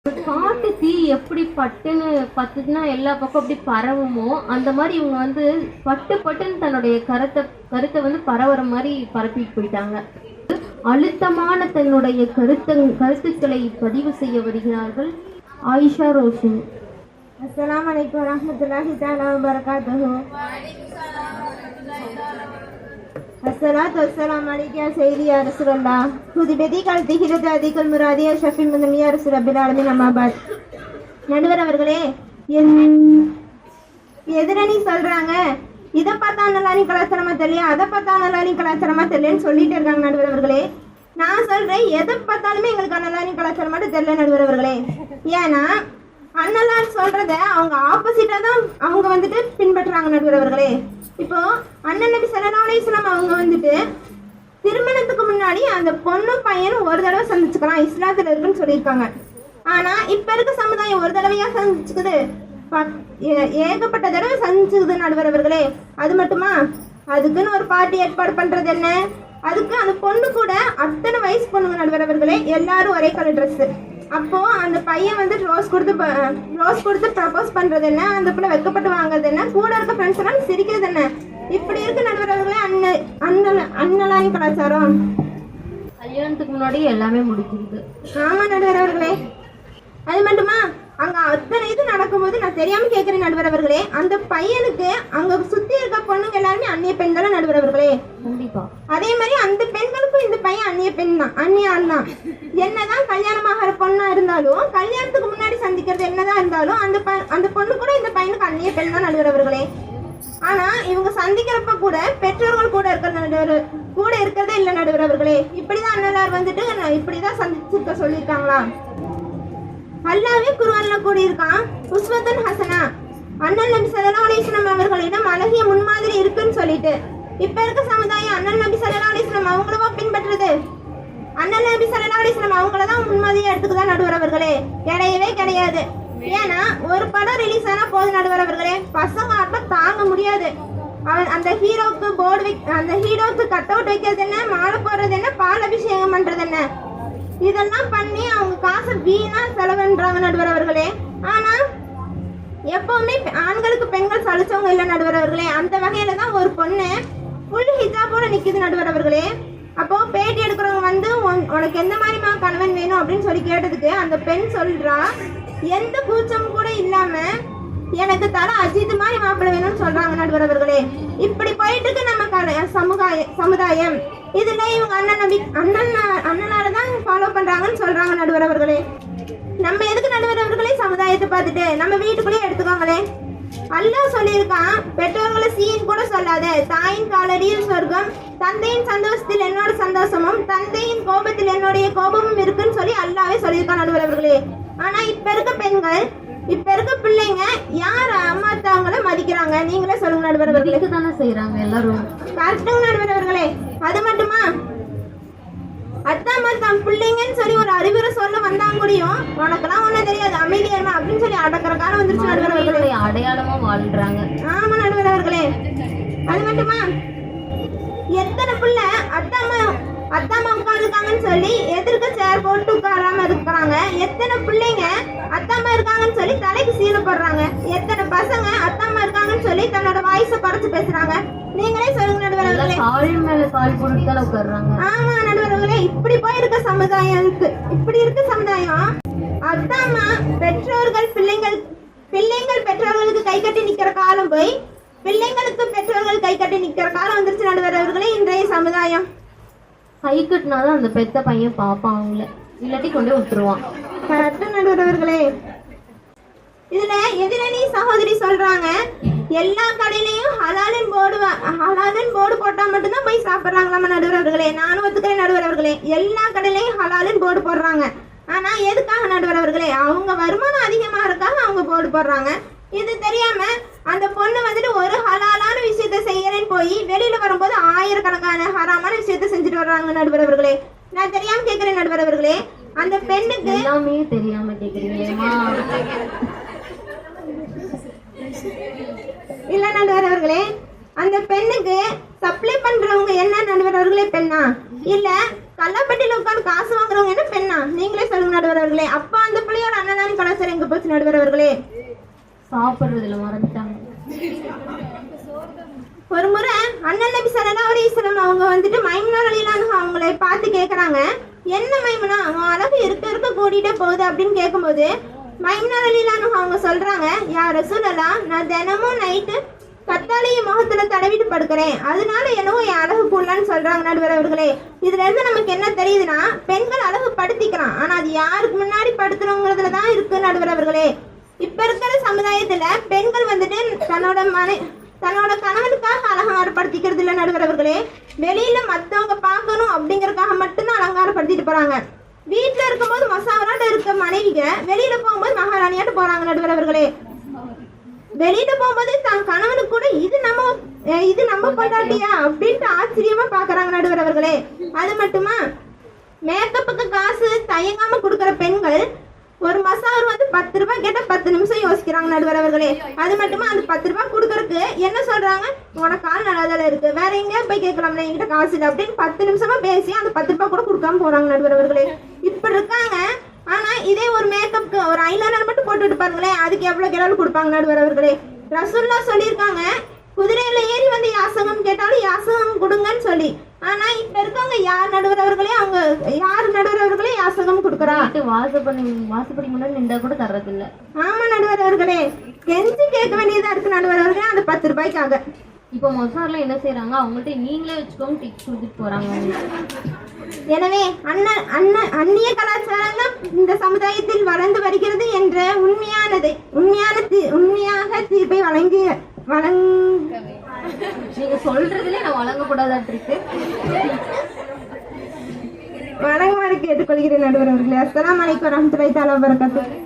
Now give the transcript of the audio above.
காட்டு தீ எப்படி பட்டுன்னு பத்துச்சுன்னா எல்லா பக்கம் அப்படி பரவுமோ அந்த மாதிரி இவங்க வந்து பட்டுன்னு தன்னுடைய கருத்தை வந்து பரவுற மாதிரி பரப்பிட்டு போயிட்டாங்க. அழுத்தமான தன்னுடைய கருத்துக்களை பதிவு செய்ய வருகிறார்கள் ஆயிஷா ரோஷன். அஸ்ஸலாமு அலைக்கும் வரஹ்மத்துல்லாஹி தஆலா வபரகாத்துஹு. الصلاة والسلام عليك يا سيدي يا رسول الله خذ بيدك الذكر ذاتك المراد يا شفيع المذنب يا رسول رب العالمين أما بعد. நடுவர் அவர்களே, எதிரணி சொல்றாங்க இதை பார்த்தா நல்லா நீ கலாச்சாரமா தெரியல, அதை பார்த்தா நல்லா நீ கலாச்சாரமா தெரியலன்னு சொல்லிட்டு இருக்காங்க நடுவர் அவர்களே. நான் சொல்றேன் எதை பார்த்தாலுமே எங்களுக்கு நல்லா நீ கலாச்சாரமா தெரியல நடுவர் அவர்களே. ஏன்னா அண்ணலார் சொல்றத அவங்க ஆப்போசிட்டா தான் அவங்க வந்துட்டு பின்பற்றுறாங்க நடுவர் அவர்களே. இப்போ அண்ணன் நபி ஸல்லல்லாஹு அலைஹி வஸல்லம் அவங்க வந்துட்டு திருமணத்துக்கு முன்னாடி அந்த பொண்ணும் பையனும் ஒரு தடவை சந்திச்சுக்கலாம் இஸ்லாத்துல இருக்குன்னு சொல்லியிருக்காங்க. ஆனா இப்ப இருக்க சமுதாயம் ஒரு தடவையா சந்திச்சுக்குது, ஏகப்பட்ட தடவை சந்திச்சுக்குது நடுவர் அவர்களே. அது மட்டுமா, அதுக்குன்னு ஒரு பார்ட்டி ஏற்பாடு பண்றது என்ன, அதுக்கு அந்த பொண்ணு கூட அத்தனை வயசு பொண்ணுங்க நடுவர் அவர்களே, எல்லாரும் ஒரே கலர் ட்ரெஸ். அப்போ அந்த பையன் வந்து ரோஸ் கொடுத்து ப்ரப்போஸ் பண்றது என்ன, அந்த பிள்ளை வெக்கப்பட்டு வாங்குறது என்ன, கூட இருக்க ஃப்ரெண்ட்ஸ் எல்லாம் சிரிக்கிறது என்ன, இப்படி இருக்கு நடுவர் அவர்களே அண்ணலானி கலாச்சாரம். கல்யாணத்துக்கு முன்னாடி எல்லாமே முடிச்சிருக்கு. ஆமா நடுவர் அவர்களே. அது மட்டுமா, அங்க அத்தனை இது நடக்கும்போது நான் தெரியாம கேட்கிறேன் நடுவர் அவர்களே, அந்த பையனுக்கு அங்க சுத்தி இருக்க பொண்ணுங்க எல்லாருமே அந்நிய பெண்கள் நடுவர் அவர்களே. கண்டிப்பா அதே மாதிரி அந்த பெண்களுக்கும் இந்த பையன் அந்நிய பெண் தான், அந்நிய ஆண் தான். என்னதான் கல்யாணமாகிற பொண்ணா இருந்தாலும், கல்யாணத்துக்கு முன்னாடி சந்திக்கிறது என்னதான் இருந்தாலும் அந்த பொண்ணு கூட இந்த பையனுக்கு அந்நிய பெண் தான் நடுவர் அவர்களே. ஆனா இவங்க சந்திக்கிறப்ப கூட பெற்றோர்கள் கூட இருக்கிறதே இல்லை நடுவர் அவர்களே. இப்படிதான் அண்ணலார் வந்துட்டு இப்படிதான் சந்திச்சிருக்க சொல்லியிருக்காங்களா? அல்லாஹ்வே குர்ஆன்ல கூறியிருக்கான், உஸ்வத்துன் ஹஸனா, அண்ணல் நபி ஸல்லல்லாஹு அலைஹி வஸல்லம் அவர்களிடம் அழகிய முன்மாதிரி இருக்குன்னு சொல்லிட்டு. இப்ப இருக்க சமுதாயம் அண்ணல் நபி ஸல்லல்லாஹு அலைஹி வஸல்லம் அவங்களவா பின்பற்றுது? அண்ணல் நபி ஸல்லல்லாஹு அலைஹி வஸல்லம் அவங்களதான் முன்மாதிரியா எடுத்துக்குதான் நடுவர் அவர்களே, கிடையவே கிடையாது. ஏன்னா ஒரு படம் ரிலீஸ் ஆனா போது நடுவர் அவர்களே, பசங்க ஆட்டம் தாங்க முடியாது. அந்த ஹீரோக்கு கட் அவுட் வைக்கிறது என்ன, மாலை போடுறது என்ன, பால் அபிஷேகம் பண்றது என்ன, இதெல்லாம் பண்ணி அவங்க காசை வீணா செலவுன்றாங்க நடுவர் அவர்களே. ஆனா எப்பவுமே ஆண்களுக்கு பெண்கள் சலிச்சவங்க இல்லை நடுவர் அவர்களே. அந்த வகையில தான் ஒரு பொண்ணு ஃபுல் ஹிஜாபோட நிக்குது நடுவர் அவர்களே. அப்போ பேட்டி எடுக்கிறவங்க வந்து உனக்கு எந்த மாதிரிமா கணவன் வேணும் அப்படின்னு சொல்லி கேட்டதுக்கு அந்த பெண் சொல்றா, எந்த கூச்சம் கூட இல்லாம எனக்கு தர அஜித் மாதிரி மாப்பிள்ளை வேணும்னு சொல்றாங்க நடுவர் அவர்களே. இப்படி போயிட்டு இருக்கு நம்ம சமுதாயம். இதுல இவங்க அண்ணனால தான் ஃபாலோ பண்றாங்கன்னு சொல்றாங்க நடுவர் அவர்களே. நம்ம எதுக்கு நடுவர் அவர்களே சமுதாயத்தை பார்த்துட்டு நம்ம வீட்டுக்குள்ளேயே எடுத்துக்கோங்களே. அல்லாஹ் சொல்லியிருக்கான், பெற்றோர்களை சீன் கூட சொல்லாத, தாயின் காலடியில் சொர்க்கம், தந்தையின் சந்தோஷத்தில் என்னோட சந்தோஷமும், தந்தையின் கோபத்தில் என்னுடைய கோபமும் இருக்குன்னு சொல்லி அல்லாஹ்வே சொல்லியிருக்கான் நடுவர் அவர்களே. ஆனா இப்ப இருக்க பெண்கள், இப்ப இருக்க பிள்ளைங்க யார் அம்மா அத்தாவங்களை மதிக்கிறாங்க? நீங்களே சொல்லுங்க நடுவர் அவர்களே. தானே செய்யறாங்க எல்லாரும். கரெக்டுங்க நடுவர் அவர்களே. அது மட்டுமா, அத்தா தம் பிள்ளைங்கன்னு சொல்லி ஒரு அறிவுரை சொல்ல வந்தாங்க கூடயும் உனக்கெல்லாம் ஒண்ணும் தெரியாது அமைதியா அப்படின்னு சொல்லி அடக்கிற காலம் வந்துருச்சு நடுவர் அவர்களே. அடையாளமா வாழ்றாங்க. ஆமா நடுவர் அவர்களே. அது மட்டுமா, எத்தனை பிள்ளை அத்தாமா உட்காந்துருக்காங்கன்னு சொல்லி எதிர்க்க சேர் போட்டு உட்காராம இருக்கிறாங்க. எத்தனை பிள்ளைங்க அத்தாமா இருக்காங்கன்னு சொல்லி தலைக்கு சீலை போடுறாங்க. எத்தனை பசங்க அத்தாமா இருக்காங்கன்னு சொல்லி தன்னோட வாய்ஸை குறைச்சு பேசுறாங்க. நீங்களே சொல்லுங்க நடுவர் அவர்களே. ஆமா நடுவர் அவர்களே. இப்படி போயிருக்க சமுதாயம் இருக்கு. இப்படி இருக்க சமுதாயம் அத்தாமா பெற்றோர்கள் பிள்ளைங்கள் பெற்றோர்களுக்கு கை கட்டி நிக்கிற காலம் போய் பிள்ளைங்களுக்கு பெற்றோர்கள் கை கட்டி நிக்கிற காலம் வந்துருச்சு நடுவர் அவர்களே. இன்றைய சமுதாயம் கை கட்டினாதான் அந்த பெத்த பையன் பாப்பான், அவங்கள இல்லாட்டி கொண்டு விட்டுருவான். கரெக்டா நடுவர் அவர்களே. இதுல எதிரணி சகோதரி சொல்றாங்க, எல்லா கடையிலையும் ஹலாலின் போர்டு போட்டா மட்டும்தான் போய் சாப்பிடுறாங்களாமா நடுவர் அவர்களே. நானும் ஒத்துக்கிறேன் நடுவர் அவர்களே. எல்லா கடையிலையும் ஹலாலின் போர்டு போடுறாங்க. ஆனா எதுக்காக நடுவர் அவர்களே? அவங்க வருமானம் அதிகமா இருக்காக அவங்க போர்டு போடுறாங்க. இது தெரியாம அந்த பொண்ணு வந்துட்டு ஒரு ஹலாலான விஷயத்த செய்யறேன்னு போய் வெளியில வரும்போது ஆயிரக்கணக்கான ஹராமான விஷயத்த செஞ்சுட்டு வர்றாங்க நடுவர் அவர்களே. நான் தெரியாம கேட்கிறேன் நடுவர் அவர்களே. அந்த பெண்ணுக்கு எல்லாமே தெரியாம கேக்குறீங்களேமா? இல்ல நடுவர் அவர்களே, அந்த பெண்ணுக்கு சப்ளை பண்றவங்க என்ன நடுவர் அவர்களே பெண்ணா இல்ல கல்லாப்பட்டியில உட்காந்து காசு வாங்குறவங்க என்ன பெண்ணா? நீங்களே சொல்லுங்க நடுவர் அவர்களே. அப்ப அந்த பிள்ளையோட அன்னதான கலாச்சாரம் எங்க போச்சு நடுவர் அவர்களே? சாப்பிடுறதுல மறந்துட்டாங்க. ஒரு முறை அண்ணன் நபி ஸல்லல்லாஹு அலைஹி வஸல்லம் அவங்க வந்துட்டு மைமுனா ரலியல்லாஹு அன்ஹா அவங்களை பார்த்து கேட்குறாங்க, என்ன மைமுனா உன் அழகு இருக்க இருக்க கூடிட்டே போகுது அப்படின்னு கேட்கும்போது மைமுனா ரலியல்லாஹு அன்ஹா அவங்க சொல்றாங்க, யா ரசூலல்லாஹ், நான் தினமும் நைட்டு கத்தாழைய முகத்துல தடவிட்டு படுக்கிறேன், அதனால என்னவோ என் அழகு கூடலான்னு சொல்றாங்க நடுவர் அவர்களே. இதுல இருந்து நமக்கு என்ன தெரியுதுன்னா, பெண்கள் அழகு படுத்திக்கலாம், ஆனா அது யாருக்கு முன்னாடி படுத்துறோங்கிறதுல தான் இருக்கு நடுவர் அவர்களே. இப்ப இருக்கிற சமுதாயத்துல பெண்கள் வந்துட்டு தன்னோட கணவனுக்காக அலங்காரப்படுத்திக்கிறது இல்ல நடுவர் அவர்களே. வெளியில மத்தவங்க பார்க்கணும் அப்படிங்கறதுக்காக மட்டும்தான் அலங்காரப்படுத்திட்டு போறாங்க. வீட்டுல இருக்கும்போது மசாவராட்ட இருக்க மனைவிக வெளியில போகும்போது மகாராணியாட்டு போறாங்க நடுவர் அவர்களே. வெளியில போகும்போது தன் கணவனுக்கு கூட இது நம்ம பொண்டாட்டியா அப்படின்ட்டு ஆச்சரியமா பாக்குறாங்க நடுவர் அவர்களே. அது மட்டுமா, மேக்கப்புக்கு காசு தயங்காம கொடுக்கற பெண்கள் ஒரு மசாவர் வந்து 10 ரூபாய் கேட்டா 10 நிமிஷம் யோசிக்கிறாங்க நடுவர் அவர்களே. அது மட்டுமா, அந்த 10 ரூபாய் கொடுக்கறதுக்கு என்ன சொல்றாங்க, உனக்கு கால் நல்லாதால இருக்கு, வேற எங்கேயா போய் கேட்கலாம்ல, என்கிட்ட காசு இல்லை அப்படின்னு 10 நிமிஷமா பேசி அந்த 10 ரூபாய் கூட கொடுக்காம போறாங்க நடுவர் அவர்களே. இப்படி இருக்காங்க. ஆனா இதே ஒரு மேக்கப்புக்கு ஒரு ஐலைனர் மட்டும் போட்டுட்டு பாருங்களேன், அதுக்கு எவ்வளவு கேட்டாலும் கொடுப்பாங்க நடுவர் அவர்களே. ரசூலுல்லாஹ் சொல்லியிருக்காங்க, குதிரையில ஏறி வந்து யாசகம் கேட்டாலும் யாசகம் கொடுங்கன்னு சொல்லி. ஆனா இப்ப இருக்கவங்க யார் நடுவர் அவர்களே, அவங்க யார் நடுவர் அவர்களே யாசகம் கொடுக்குறா? வாசப்படி முன்னாடி நின்றா கூட தர்றது இல்ல. ஆமா நடுவர் அவர்களே, கெஞ்சி கேட்க வேண்டியதா இருக்கு நடுவர் அவர்களே அந்த 10 ரூபாய்க்காக. இப்போ மொசார்ல என்ன செய்யறாங்க, அவங்கள்ட்ட நீங்களே வச்சுக்கோங்க டிப்ஸ் கொடுத்துட்டு போறாங்க. எனவே அந்நிய கலாச்சாரம் தான் இந்த சமுதாயத்தில் வளர்ந்து வருகிறது என்ற உண்மையாக தீர்ப்பை நீங்க சொல்றதுல நான் வழங்கக்கூடாதாட்டு இருக்கு. வழங்குமாறு கேட்டுக்கொள்கிறேன் நடுவர் அவர்களே. அஸ்ஸலாமு அலைக்கும் வரஹ்மத்துல்லாஹி தஆலா வபரகாத்துஹு.